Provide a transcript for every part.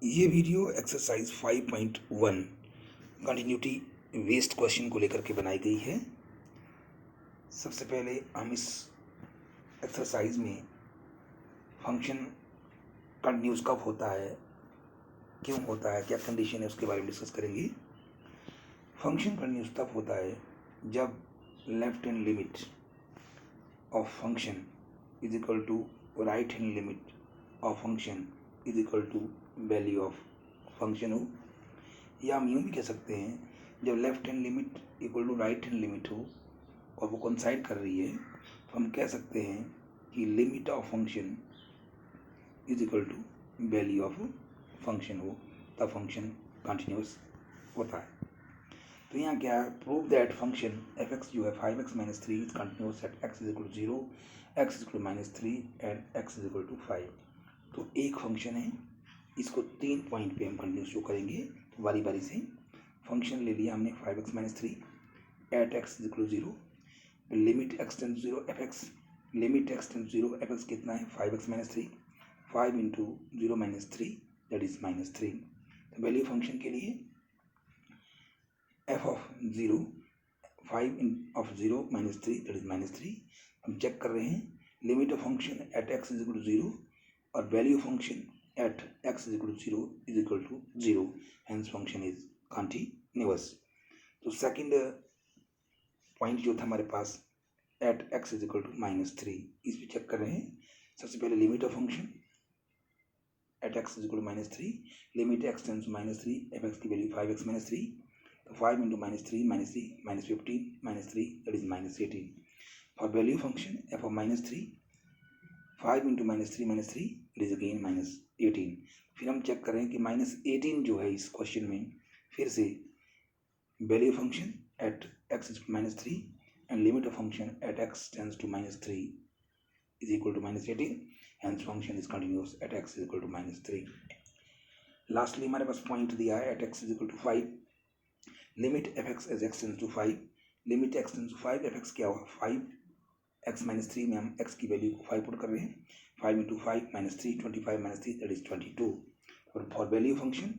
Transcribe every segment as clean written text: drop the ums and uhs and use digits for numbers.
ये video exercise 5.1 continuity based question को लेकर के बनाई गई है। सबसे पहले हम इस एक्सरसाइज में फंक्शन कंटिन्यूस कब होता है, क्यों होता है, क्या कंडीशन है, उसके बारे में डिस्कस करेंगे। फंक्शन कंटिन्यूस तब होता है जब left hand limit of function is equal to right hand limit of function is equal to value of function हो, या हम यूँ भी कह सकते हैं जब left hand limit equal to right hand limit हो और वो कोइंसाइड कर रही है तो हम कह सकते हैं कि limit of function is equal to value of function हो, तब फंक्शन कंटिन्यूस होता है। तो यहाँ क्या है, prove that function f x जो है 5x-3 is continuous at x is equal to 0, x is equal to -3 and x is equal to 5। तो एक फंक्शन है, इसको 3 पॉइंट पे हम कंटिन्यूस शो करेंगे। तो बारी बारी से फंक्शन ले लिया हमने 5x-3 at x is equal to 0, limit x tends to 0 f x, limit x tends to 0 f x कितना है 5x-3, 5 इंटू 0 -3 दैट इज -3। तो वैल्यू फंक्शन के लिए f of 0 5 of 0 -3 that is -3। हम चेक कर रहे हैं limit of function at x is equal to 0 और value function at x is equal to 0 is equal to 0, hence function is continuous. तो second point जो था हमारे पास at x is equal to -3, इस पे चेक कर रहे हैं। सबसे पहले limit of function at x is equal to -3, limit x tends to -3 f x की वैल्यू 5x-3, तो 5 into -3 -3 -15 -3 that is -18। For value function f of -3 5 into -3 -3 it is again -18। फिर हम चेक करें कि -18 जो है इस क्वेश्चन में, फिर से value function at x is -3 and limit of function at x tends to -3 is equal to -18, hence function is continuous at x is equal to -3। Lastly हमारे पास पॉइंट दिया है at x is equal to 5, limit f x as x tends to 5, limit x tends to 5 f x क्या हुआ 5x-3 में हम x की value को 5 पुट कर रहे हैं, 5 इंटू 5 -3 25 -3 दैट इज 22। और for value function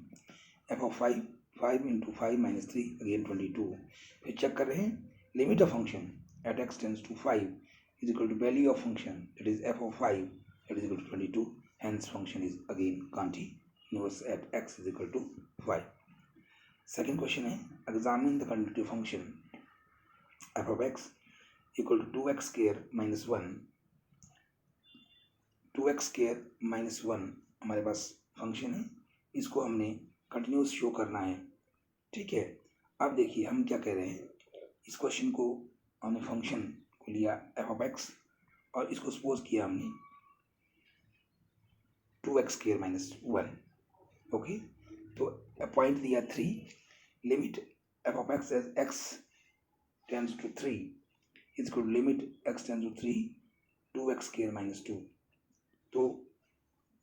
f of 5 into 5 -3 again 22। फिर चेक कर रहे हैं limit of function at x tends to 5 is equal to value of function that is f of 5 that is equal to 22, hence function is again continuous at x is equal to 5। Second question है examine the continuity function f of x equal to 2x square minus 1, 2x square minus 1 हमारे पास function है, इसको हमने continuous show करना है। ठीक है, अब देखिए हम क्या कह रहे हैं, इस क्वेश्चन को हमने फंक्शन को लिया एफ ऑफ एक्स और इसको सपोज किया हमने 2x स्क्वायर माइनस 1। ओके, तो पॉइंट दिया 3, limit f of x as x tends to 3 is equal to limit x tends to 3 2x square minus 2, तो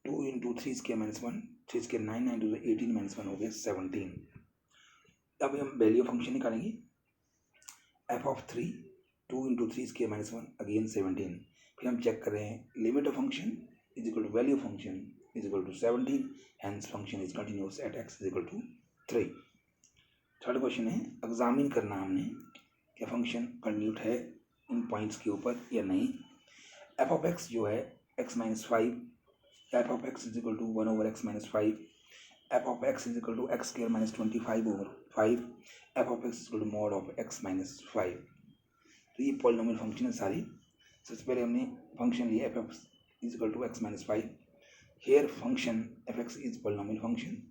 2 into 3 square minus 1 3 square 9 9 two 18 minus 1 हो गया 17। अब हम वैल्यू फंक्शन निकालेंगे f of 3 2 into 3 square minus 1 again 17। फिर हम check कर रहे हैं limit of function is equal to value function is equal to 17, hence function is continuous at x is equal to 3। Third question है examine करना हमने कि फंक्शन कंटिन्यूट है इन पॉइंट्स के ऊपर या नहीं। एफ ऑफ एक्स जो है x-5, f of x is equal to 1/x-5, f of x is equal to x square minus 25/5, f of x is equal to mod of x-5। तो ये polynomial function है सारी। सबसे पहले हमने function लिया f x is equal to x-5, here function f x is polynomial function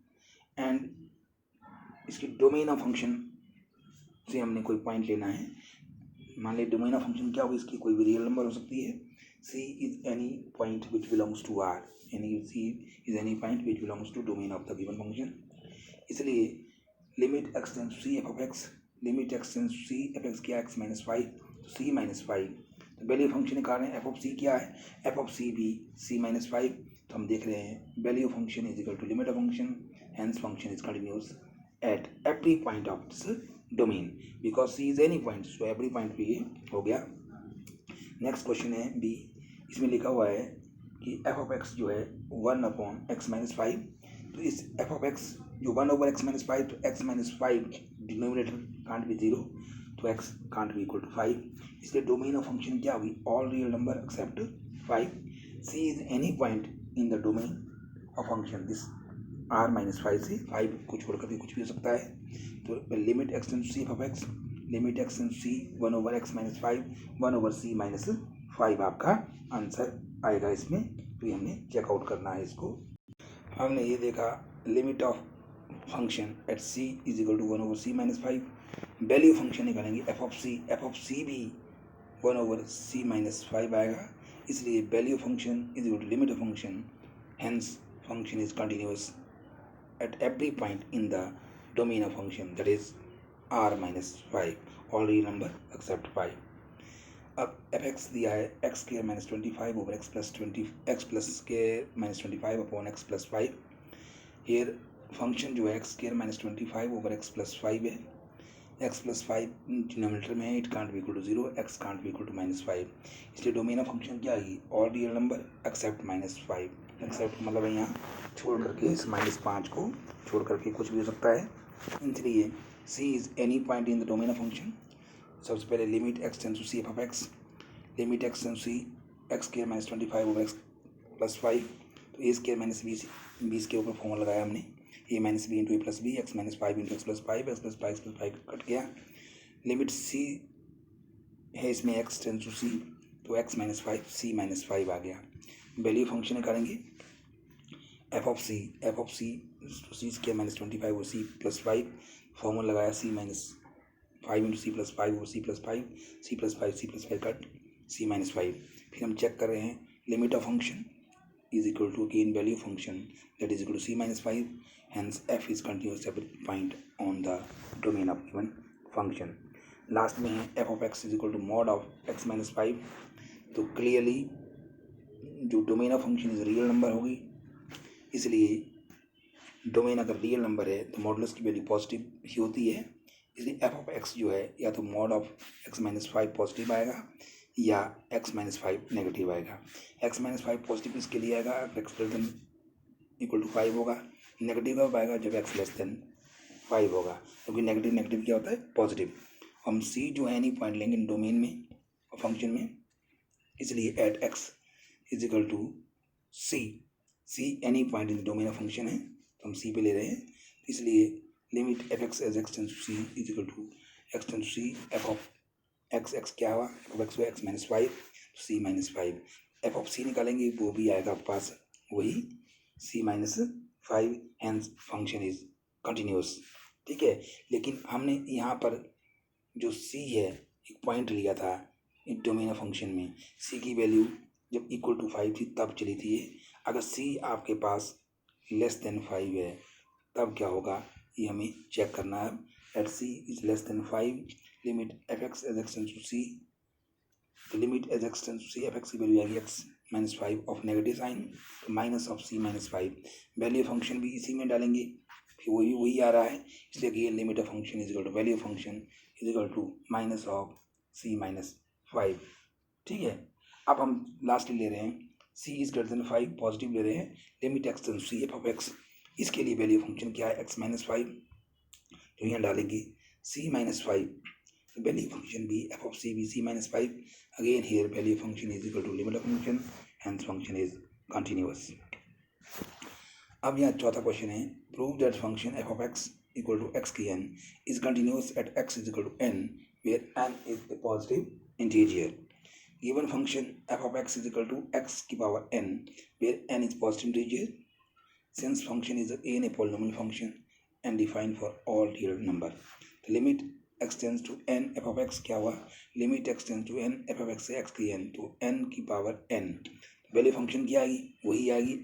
and इसकी domain of function से हमने कोई पॉइंट लेना है। मान ली डोमेन ऑफ फंक्शन क्या होगी, इसकी कोई भी रियल नंबर हो सकती है। C is any point which belongs to R, यानी C is any point which belongs to domain of the given function. इसलिए limit x tends to C f of x, limit x tends to C f x क्या x-5, तो C-5। तो value function निकाल रहे हैं F of C क्या है, f of C भी C-5। तो हम देख रहे हैं value function is equal to limit of function, hence function is continuous at every point of this domain because C is any point, so every point पे ये हो गया। नेक्स्ट क्वेश्चन है बी, इसमें लिखा हुआ है कि एफ ऑफ एक्स जो है 1/x-5 तो इस एफ ऑफ एक्स जो 1/x-5, तो x-5 डिनोमिनेटर कांट बी 0, तो x can't be equal to 5, इसलिए डोमेन ऑफ फंक्शन क्या हुई, all real number except 5. C is any point in the domain of function, this r-5 से 5 को छोड़ करके कुछ भी हो सकता है. तो limit x tends to C of x, limit x tends to C 1/x-5, 1/c-5 आपका आंसर आएगा इसमें. तो ये हमने चेकआउट करना है इसको. हमने ये देखा limit of function at c is equal to 1/c-5. Value function निकालेंगे एफ ऑफ सी भी 1/c-5 आएगा, इसलिए value function is equal to limit of function, hence function is continuous at every point in the domain of function, that is r-5, all real number except 5. अब F x दिया है x square minus 25 over x plus 20, x plus square minus 25 upon x plus 5. Here function जो है x square minus 25 over x plus 5 है, x plus 5 denominator में है, it can't be equal to 0, x can't be equal to -5, इसलिए domain of function क्या है, all real number except -5. Except मतलब यहाँ छोड़ करके इस -5 को छोड़ करके कुछ भी हो सकता है, इसलिए c is any point in the domain of function. सबसे पहले limit x tends to C of x, limit x tends to c x square minus 25 over x plus 5, तो a स्क्वायर माइनस बी के ऊपर formula लगाया हमने, a minus b into a plus b, x minus 5 into x plus 5, x plus 5 cut गया. Limit c है इसमें x tends to c, तो x minus 5 c minus 5 आ गया. वैल्यू फंक्शन निकालेंगे f of c c square minus 25 और c plus 5, formula लगाया c minus 5 into c plus 5 और c plus 5, c plus 5 cut c minus 5. फिर हम check कर रहे हैं limit of function is equal to again value function that is equal to c minus 5, हेंस f is continuous at point on the domain of given function. Last में है f of x is equal to mod of x minus 5. तो clearly जो domain of function is real number होगी, इसलिए domain अगर real number है तो modulus की वैल्यू पॉजिटिव ही होती है, इसलिए एफ ऑफ एक्स जो है या तो mod of x minus 5 positive आएगा या x माइनस 5 नेगेटिव आएगा. x माइनस 5 पॉजिटिव इसके लिए आएगा x greater than equal to 5 होगा, नेगेटिव कब आएगा जब x लेस देन 5 होगा, क्योंकि नेगेटिव क्या होता है, पॉजिटिव. हम c जो है एनी पॉइंट लेंगे डोमेन में फंक्शन में, इसलिए at x is equal to c any point in the domain of function है, तो हम c पे ले रहे हैं, इसलिए limit f x as x tends to c is equal to x tends to c, f of x क्या हुआ, f of x minus 5, c minus 5. F of c निकालेंगे वो भी आएगा आपके पास वही c minus 5, hence function is continuous. ठीक है, लेकिन हमने यहाँ पर जो c है एक पॉइंट लिया था इस डोमेन ऑफ फंक्शन में, c की वैल्यू जब इक्वल टू 5 थी तब चली थी. अगर c आपके पास लेस देन 5 है तब क्या होगा, ये हमें चेक करना है. At c is less than 5, limit f x as x tends to c, तो limit as x tends to c f x की वैल्यू आएगी x minus 5 of negative sign, तो minus of c minus 5. Value function भी इसी में डालेंगे, फिर वही आ रहा है, इसलिए कि limit of function is equal to value function is equal to minus of c minus 5. ठीक है, अब हम लास्ट ले रहे हैं c is greater than 5 positive ले रहे हैं, limit x tends to c f of x, इसके लिए वैल्यू फंक्शन क्या है, x माइनस 5, तो यहाँ डालेंगे c माइनस 5, वैल्यू फंक्शन भी f of c be c minus 5, again here value function is equal to limit of function, hence function is continuous. अब यहाँ चौथा क्वेश्चन है, prove that function f of x equal to x की n is continuous at x is equal to n where n is a positive integer. Given function f of x is equal to x की power n where n is positive integer, since function is again a polynomial function and defined for all real number. Limit x tends to n f of x क्या हुआ, limit x tends to n f of x से x की n, तो n की power n, value function क्या आएगी, वही आएगी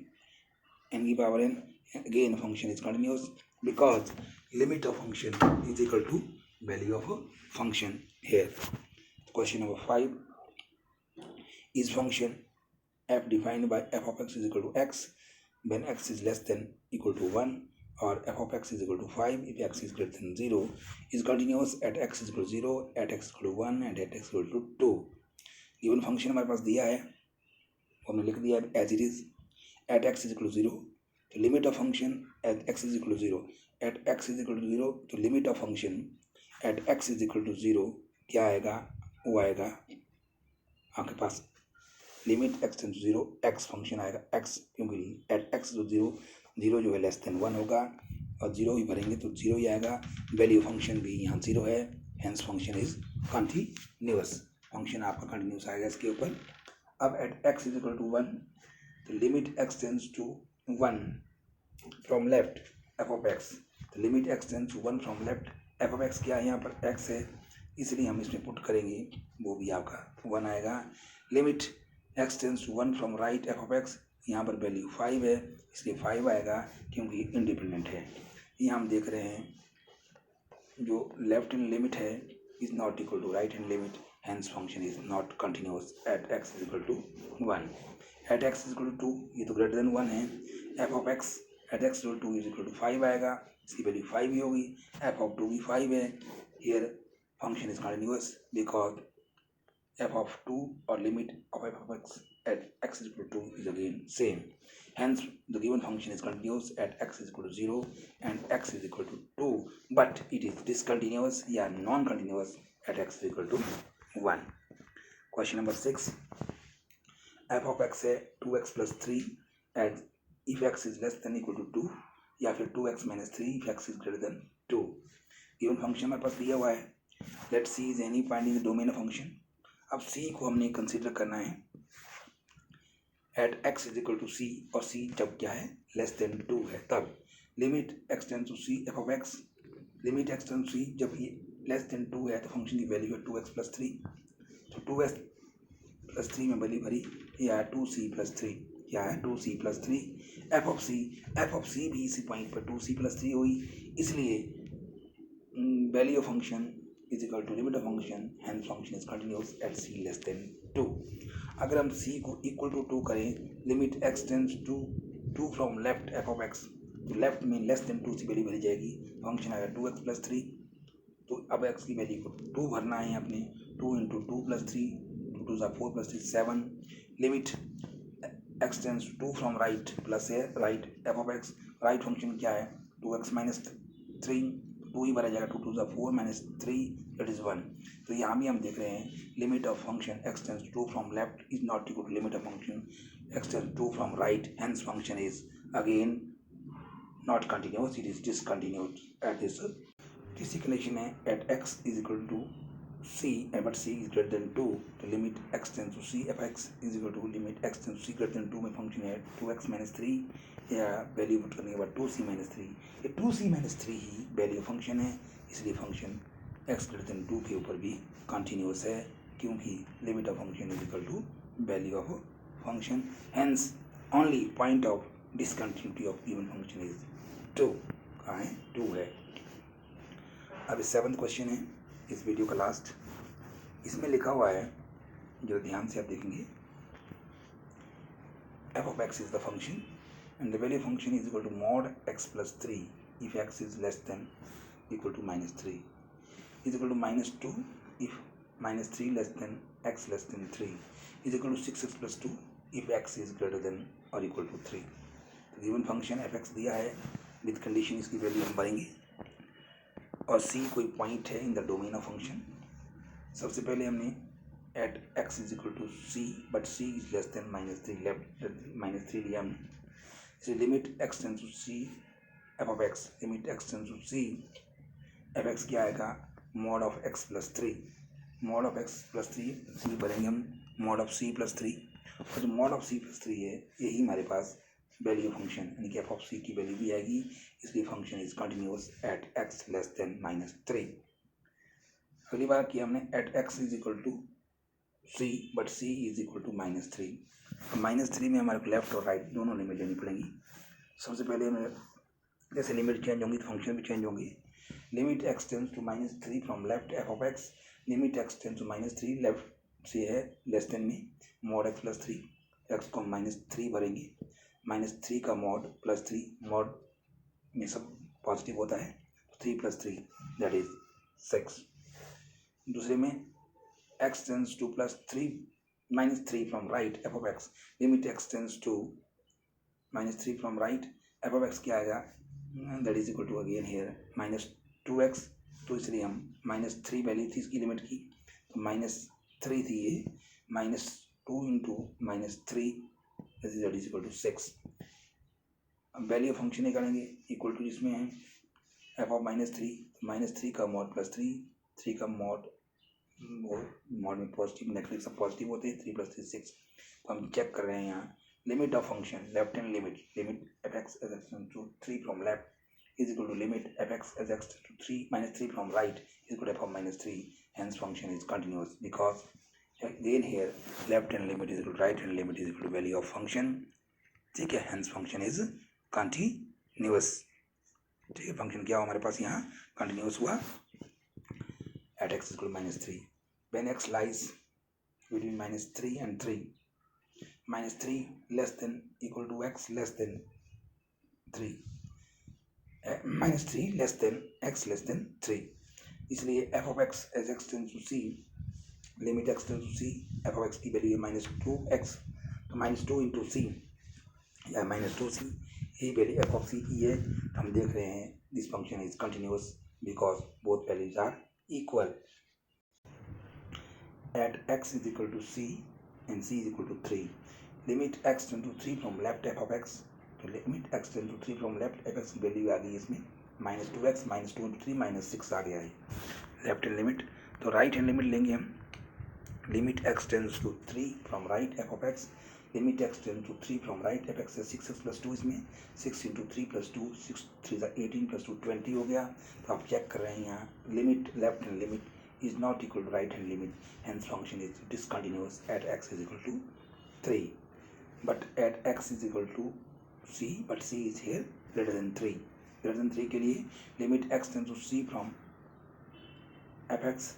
n की power n. Again function is continuous because limit of function is equal to value of function. Here question number 5, is function f defined by f of x is equal to x when x is less than equal to 1 or f of x is equal to 5 if x is greater than 0 is continuous at x is equal to 0, at x is equal to 1 and at x is equal to 2. Given function हमारे पास दिया है, हमने लिख दिया as it is. At x is equal to 0, तो limit of function at x is equal to zero, at x is equal to zero, तो limit of function at x is equal to zero क्या आएगा, वो आएगा आपके पास limit x tends to zero, x function आएगा x, क्योंकि at x to zero, zero जो है लेस देन वन होगा और जीरो ही भरेंगे तो जीरो ही आएगा। वैल्यू फंक्शन भी यहाँ जीरो है, hence function is continuous, function आपका कंटिन्यूस आएगा इसके ऊपर। अब at x is equal to one, तो limit x tends to one from left f of x, तो limit x tends to one from left f of x क्या है, यहाँ पर एक्स है इसलिए हम इसमें पुट करेंगे, वो भी आपका वन आएगा। Limit x tends to one from right f of x, यहाँ पर वैल्यू 5 है इसलिए 5 आएगा क्योंकि इंडिपेंडेंट है। यहाँ हम देख रहे हैं जो लेफ्ट हैंड लिमिट है is not equal to right hand limit, hence function is not continuous at x is equal to one. At x is equal to 2, ये तो ग्रेटर देन वन है, f of x at x equal to is equal to 5 आएगा, इसकी value 5 ही होगी, F of 2 भी 5 है। Here function is continuous because f of 2 or limit of f of x at x is equal to 2 is again same. Hence, the given function is continuous at x is equal to 0 and x is equal to 2, but it is discontinuous या non-continuous at x is equal to 1. Question number 6. f of x है 2x plus 3 and if x is less than equal to 2 या फिर 2x minus 3 if x is greater than 2. Given function हमारे पास दिया हुआ है. Let C is any point in the domain of function. अब c को हमने कंसीडर करना है at x is equal to c, और c जब क्या है लेस देन 2 है तब limit x tends to c f of x, limit x tends to c जब ये लेस देन 2 है तो फंक्शन की वैल्यू है 2x प्लस 3, तो 2x प्लस 3 में वैल्यू भरी, ये आया 2c प्लस 3, क्या है 2c plus 3, F of c भी इसी पॉइंट पर 2c प्लस 3 हुई, इसलिए value of function is equal to limit of function, hence function is continuous at c less than 2. अगर हम c को equal to 2 करें, limit x tends to 2 from left f of x, तो left में less than 2 से value भरी जाएगी, function आएगा 2x प्लस 3, तो अब x की वैल्यू को 2 भरना है अपने, 2 into 2 plus 3, 2 2 4 plus 3 7, limit x tends 2 from right plus है right f of x, right function क्या है 2x माइनस 3, 2 ही भरा जाएगा, 2 2 4 माइनस 3 दैट इज 1। तो यहाँ भी हम देख रहे हैं limit of function x tends 2 from left is not equal to limit of function x tends 2 from right, hence function is again not continuous, it is discontinuous at this condition है at x is equal to c but c is greater than 2, तो limit x tends to c f x is equal to limit x tends to c greater than 2 में function है 2x minus 3 या value put करने के बाद 2c minus 3, ये 2c minus 3 ही value function है, इसलिए फंक्शन x ग्रेटर देन 2 के ऊपर भी कंटिन्यूअस है क्योंकि limit of function is equal to value of function, hence only point of discontinuity of given function is 2, कहाँ है 2 है। अब 7th क्वेश्चन है इस वीडियो का लास्ट, इसमें लिखा हुआ है जो ध्यान से आप देखेंगे, f of x is the function and the value function is equal to mod x plus 3 if x is less than equal to minus 3 is equal to minus 2 if minus 3 less than x less than 3 is equal to 6x plus 2 if x is greater than और equal to 3। तो given function f x दिया है, with condition इसकी value हम भरेंगे और c कोई point है in the domain of function. सबसे पहले हमने at x is equal to c but c is less than minus 3, left minus 3 लिया हमने, इसे limit x tends to c f of x, limit x tends to c f x क्या आएगा mod of x plus 3, mod of x plus 3 c भरेंगे हम mod of c plus 3, और जो mod of c plus 3 है यही हमारे पास value function यानी कि एफ ऑफ सी की वैल्यू भी आएगी, इसलिए function is continuous at x less than minus 3। अगली बार किया हमने at x is equal to c but c is equal to minus 3, तो माइनस 3 में हमारे को लेफ्ट और राइट दोनों लिमिट लेनी पड़ेंगी। सबसे पहले हमें जैसे लिमिट चेंज होंगी तो फंक्शन भी चेंज होंगी, limit x tends to minus 3 from left f of x, limit x tends to minus 3 left से है लेस देन में मॉड एक्स प्लस 3, एक्स को माइनस 3 भरेंगे, माइनस 3 का मॉड प्लस 3, मॉड में सब पॉजिटिव होता है, 3 प्लस 3 दैट इज 6। दूसरे में x tends to plus 3 minus 3 from right f of x, limit x tends to minus 3 from right f of x क्या आएगा that is equal to again here -2x, तो इसलिए हम -3 value थी इसकी limit की, तो -3 थी ये, -2 into -3 that is equal to 6। अब वैल्यू फंक्शन निकालेंगे इक्वल टू जिसमें है f ऑफ -3 का मॉड +3, 3 का मॉड, वो मॉड में पॉजिटिव नेगेटिव सब पॉजिटिव होते हैं, 3 + 3 6। तो हम चेक कर रहे हैं यहाँ limit of function left hand limit f x as x to 3 from left is equal to limit f x as x to 3 -3 from right is equal to f of -3, hence function is continuous because again here left hand limit is equal to right hand limit is equal to value of function, ठीक है, hence function is continuous। ठीक है, function क्या हुआ हमारे पास यहाँ continuous हुआ at x is equal to -3 when x lies between -3 and 3, -3 less than equal to x less than 3, -3 less than x less than 3, इसलिए f of x as x tends to c, limit x tends to c, f of x की वैल्यू है -2x, तो -2 into सी या -2c, यही value f of c की है। तो हम देख रहे हैं this function is continuous because both values are equal at x is equal to c and c is equal to 3, limit x tends to 3 from left f of x, तो limit x tends to 3 from left f x की वैल्यू आ गई इसमें -2x, -2 into 3 -6 आ गया है left hand limit. तो right hand limit लेंगे हम, limit x tends to 3 from right f of x, limit x tends to 3 from right f x है 6x plus 2, इसमें 6 इंटू 3 प्लस 2 6 3 18 प्लस 2 20 हो गया। तो आप चेक कर रहे हैं यहाँ limit left hand limit is not equal to right hand limit, hence function is discontinuous at x is equal to 3 but at x is equal to c, but c is here greater than 3, greater than 3 के लिए limit x tends to c from f x,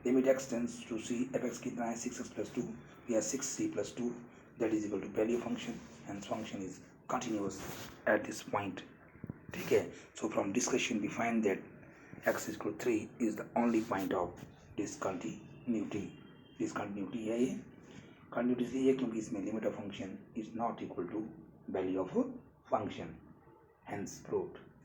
limit x tends to c, f x कितना है 6x plus 2 या 6c plus 2 that is equal to value function, and function is continuous at this point. ठीक है, so from discussion we find that x is equal 3 is the only point of discontinuity. Discontinuity है ये, continuity इसलिए है क्योंकि इसमें limit of function is not equal to value of function, hence proved.